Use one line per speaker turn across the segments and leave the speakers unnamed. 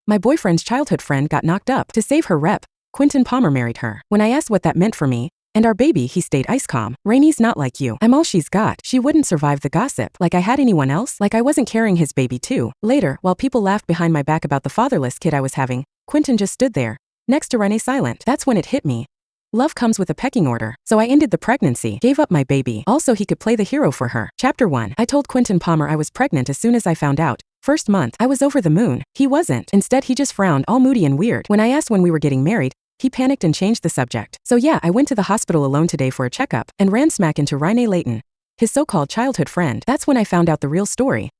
My boyfriend's childhood friend got knocked up. To save her rep, Quentin Palmer married her. When I asked what that meant for me and our baby, he stayed ice calm. Rainee's not like you. I'm all she's got. She wouldn't survive the gossip. Like I had anyone else? Like I wasn't carrying his baby too. Later, while people laughed behind my back about the fatherless kid I was having, Quentin just stood there, next to Rainee silent. That's when it hit me. Love comes with a pecking order. So I ended the pregnancy, gave up my baby. Also he could play the hero for her. Chapter 1. I told Quentin Palmer I was pregnant as soon as I found out. First month, I was over the moon. He wasn't. Instead he just frowned, all moody and weird. When I asked when we were getting married, he panicked and changed the subject. So yeah, I went to the hospital alone today for a checkup and ran smack into Rainee Layton, his so-called childhood friend. That's when I found out the real story.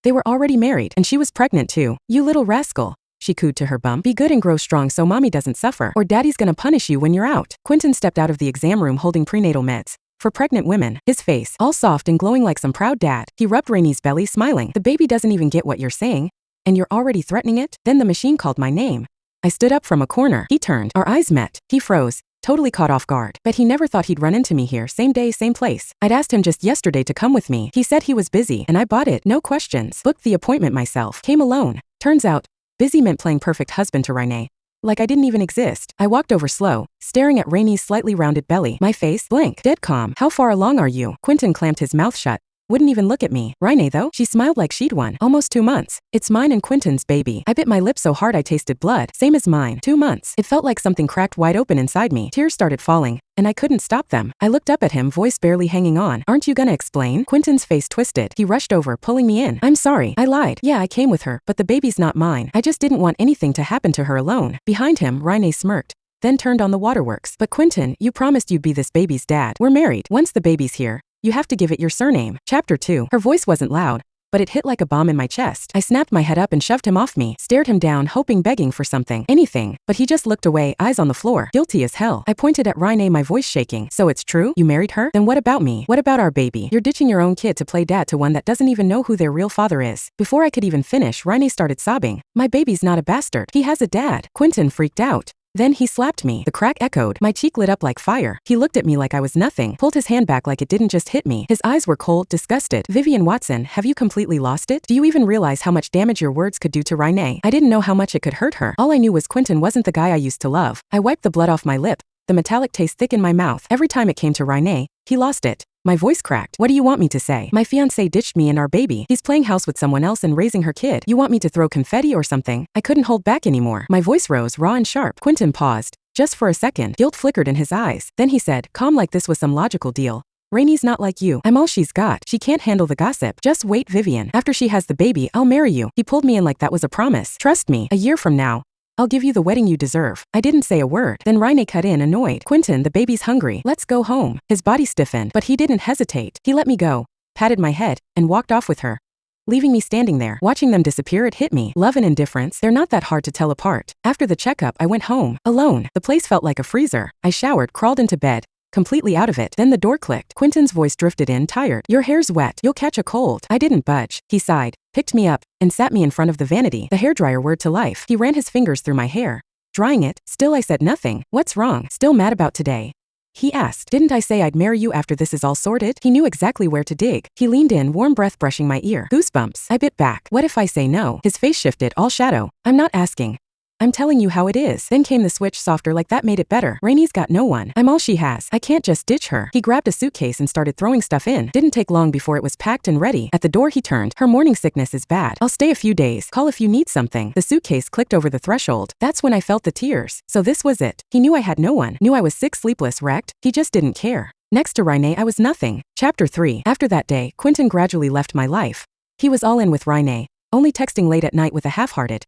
They were already married and she was pregnant too. You little rascal, she cooed to her bum. Be good and grow strong so mommy doesn't suffer, or daddy's gonna punish you when you're out. Quentin stepped out of the exam room holding prenatal meds for pregnant women, his face all soft and glowing like some proud dad. He rubbed Rainee's belly, smiling. The baby doesn't even get what you're saying, and you're already threatening it? Then the machine called my name. I stood up from a corner. He turned. Our eyes met. He froze, totally caught off guard. Bet he never thought he'd run into me here, same day, same place. I'd asked him just yesterday to come with me. He said he was busy, and I bought it, no questions. Booked the appointment myself. Came alone. Turns out, busy meant playing perfect husband to Rainee. Like I didn't even exist. I walked over slow, staring at Rainee's slightly rounded belly. My face, blank, dead calm. How far along are you? Quentin clamped his mouth shut. Wouldn't even look at me. Rainee though, she smiled like she'd won. Almost 2 months. It's mine and Quentin's baby. I bit my lip so hard I tasted blood. Same as mine. 2 months. It felt like something cracked wide open inside me. Tears started falling, and I couldn't stop them. I looked up at him, voice barely hanging on. Aren't you gonna explain? Quentin's face twisted. He rushed over, pulling me in. I'm sorry. I lied. Yeah, I came with her, but the baby's not mine. I just didn't want anything to happen to her alone. Behind him, Rainee smirked, then turned on the waterworks. But Quentin, you promised you'd be this baby's dad. We're married. Once the baby's here, you have to give it your surname. Chapter 2. Her voice wasn't loud, but it hit like a bomb in my chest. I snapped my head up and shoved him off me, stared him down, hoping, begging for something, anything, but he just looked away, eyes on the floor, guilty as hell. I pointed at Rainee, my voice shaking. So it's true? You married her? Then what about me? What about our baby? You're ditching your own kid to play dad to one that doesn't even know who their real father is. Before I could even finish, Rainee started sobbing. My baby's not a bastard. He has a dad. Quentin freaked out. Then he slapped me. The crack echoed. My cheek lit up like fire. He looked at me like I was nothing, pulled his hand back like it didn't just hit me. His eyes were cold, disgusted. Vivian Watson, have you completely lost it? Do you even realize how much damage your words could do to Rainee? I didn't know how much it could hurt her. All I knew was Quentin wasn't the guy I used to love. I wiped the blood off my lip, the metallic taste thick in my mouth. Every time it came to Rainee, he lost it. My voice cracked. What do you want me to say? My fiancé ditched me and our baby. He's playing house with someone else and raising her kid. You want me to throw confetti or something? I couldn't hold back anymore. My voice rose, raw and sharp. Quentin paused. Just for a second, guilt flickered in his eyes. Then he said, calm like this was some logical deal. Rainee's not like you. I'm all she's got. She can't handle the gossip. Just wait, Vivian. After she has the baby, I'll marry you. He pulled me in like that was a promise. Trust me, a year from now, I'll give you the wedding you deserve. I didn't say a word. Then Rainee cut in, annoyed. Quentin, the baby's hungry. Let's go home. His body stiffened, but he didn't hesitate. He let me go, patted my head, and walked off with her, leaving me standing there. Watching them disappear, it hit me. Love and indifference, they're not that hard to tell apart. After the checkup, I went home, alone. The place felt like a freezer. I showered, crawled into bed, completely out of it. Then the door clicked. Quentin's voice drifted in, tired. Your hair's wet. You'll catch a cold. I didn't budge. He sighed, picked me up, and sat me in front of the vanity, the hairdryer word to life. He ran his fingers through my hair, drying it. Still I said nothing. What's wrong? Still mad about today? He asked. Didn't I say I'd marry you after this is all sorted? He knew exactly where to dig. He leaned in, warm breath brushing my ear. Goosebumps. I bit back. What if I say no? His face shifted, all shadow. I'm not asking. I'm telling you how it is. Then came the switch, softer, like that made it better. Rainee's got no one. I'm all she has. I can't just ditch her. He grabbed a suitcase and started throwing stuff in. Didn't take long before it was packed and ready. At the door he turned. Her morning sickness is bad. I'll stay a few days. Call if you need something. The suitcase clicked over the threshold. That's when I felt the tears. So this was it. He knew I had no one. Knew I was sick, sleepless, wrecked. He just didn't care. Next to Rainee, I was nothing. Chapter 3. After that day, Quentin gradually left my life. He was all in with Rainee, only texting late at night with a half-hearted,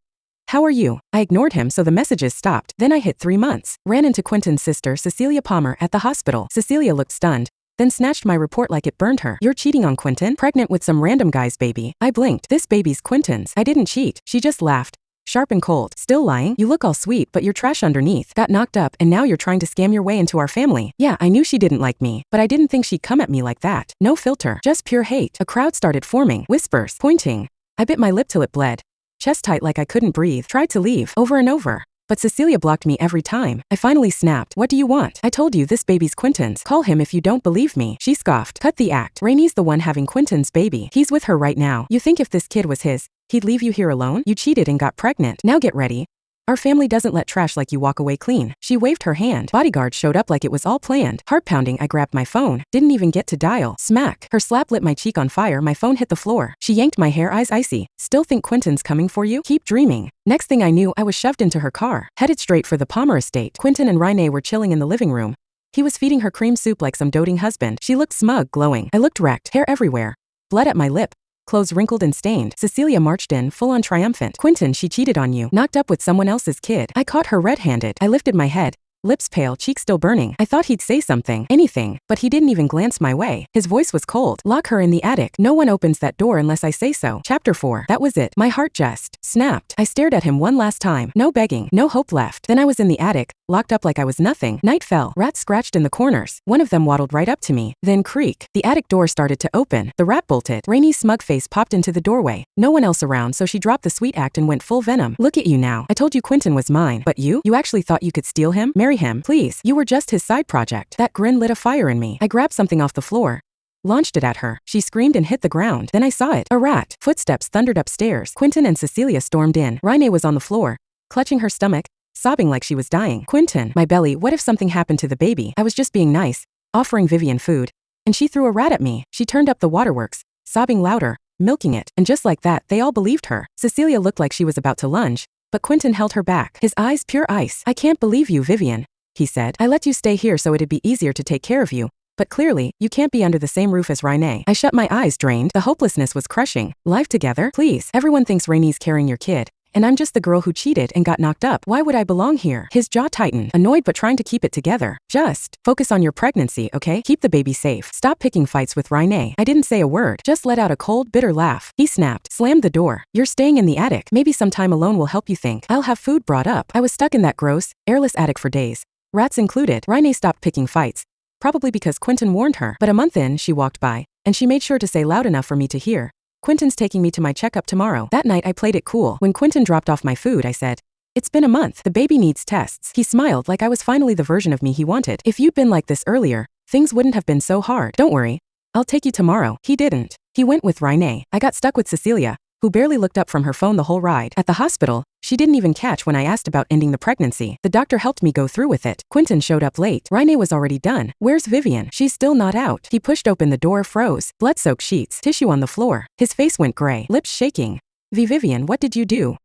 "How are you?" I ignored him so the messages stopped. Then I hit 3 months. Ran into Quentin's sister, Cecilia Palmer, at the hospital. Cecilia looked stunned, then snatched my report like it burned her. "You're cheating on Quentin? Pregnant with some random guy's baby?" I blinked. "This baby's Quentin's." "I didn't cheat." She just laughed, sharp and cold. "Still lying? You look all sweet, but you're trash underneath. Got knocked up, and now you're trying to scam your way into our family." Yeah, I knew she didn't like me, but I didn't think she'd come at me like that. No filter, just pure hate. A crowd started forming, whispers, pointing. I bit my lip till it bled, chest tight like I couldn't breathe. Tried to leave, over and over, but Cecilia blocked me every time. I finally snapped. "What do you want?" "I told you this baby's Quentin's. Call him if you don't believe me." She scoffed. "Cut the act. Rainee's the one having Quentin's baby. He's with her right now. You think if this kid was his, He'd leave you here alone? You cheated and got pregnant. Now get ready. Our family doesn't let trash like you walk away clean. She waved her hand. Bodyguard showed up like it was all planned. Heart pounding, I grabbed my phone. Didn't even get to dial. Smack. Her slap lit my cheek on fire. My phone hit the floor. She yanked my hair, eyes icy. Still think Quentin's coming for you? Keep dreaming. Next thing I knew, I was shoved into her car, headed straight for the Palmer estate. Quentin and Rainee were chilling in the living room. He was feeding her cream soup like some doting husband. She looked smug, glowing. I looked wrecked, hair everywhere. Blood at my lip. Clothes wrinkled and stained. Cecilia marched in, full-on triumphant. Quentin, she cheated on you. Knocked up with someone else's kid. I caught her red-handed. I lifted my head. Lips pale, cheeks still burning. I thought he'd say something, anything, but he didn't even glance my way. His voice was cold. Lock her in the attic. No one opens that door unless I say so. Chapter 4. That was it. My heart just snapped. I stared at him one last time. No begging, no hope left. Then I was in the attic, locked up like I was nothing. Night fell. Rats scratched in the corners. One of them waddled right up to me. Then creak. The attic door started to open. The rat bolted. Rainee's smug face popped into the doorway. No one else around, so she dropped the sweet act and went full venom. Look at you now. I told you Quentin was mine. But you actually thought you could steal him? Marry him? Please. You were just his side project. That grin lit a fire in me. I grabbed something off the floor, launched it at her. She screamed and hit the ground. Then I saw it. A rat. Footsteps thundered upstairs. Quentin and Cecilia stormed in. Rainee was on the floor, clutching her stomach, sobbing like she was dying. Quentin, my belly, what if something happened to the baby? I was just being nice, offering Vivian food, and she threw a rat at me. She turned up the waterworks, sobbing louder, milking it, and just like that, they all believed her. Cecilia looked like she was about to lunge, but Quentin held her back. His eyes pure ice. I can't believe you, Vivian, he said. I let you stay here so it'd be easier to take care of you. But clearly, you can't be under the same roof as Rainee. I shut my eyes, drained. The hopelessness was crushing. Life together? Please. Everyone thinks Rainee's carrying your kid, and I'm just the girl who cheated and got knocked up. Why would I belong here? His jaw tightened, annoyed but trying to keep it together. Just focus on your pregnancy, okay? Keep the baby safe. Stop picking fights with Rainee. I didn't say a word, just let out a cold, bitter laugh. He snapped, slammed the door. You're staying in the attic. Maybe some time alone will help you think. I'll have food brought up. I was stuck in that gross, airless attic for days, rats included. Rainee stopped picking fights, probably because Quentin warned her. But a month in, she walked by, and she made sure to say loud enough for me to hear, Quentin's taking me to my checkup tomorrow. That night I played it cool. When Quentin dropped off my food, I said, it's been a month. The baby needs tests. He smiled like I was finally the version of me he wanted. If you'd been like this earlier, things wouldn't have been so hard. Don't worry, I'll take you tomorrow. He didn't. He went with Rainee. I got stuck with Cecilia, who barely looked up from her phone the whole ride. At the hospital, she didn't even catch when I asked about ending the pregnancy. The doctor helped me go through with it. Quentin showed up late. Rainee was already done. Where's Vivian? She's still not out. He pushed open the door, froze. Blood-soaked sheets, tissue on the floor. His face went gray, lips shaking. Vivian, what did you do?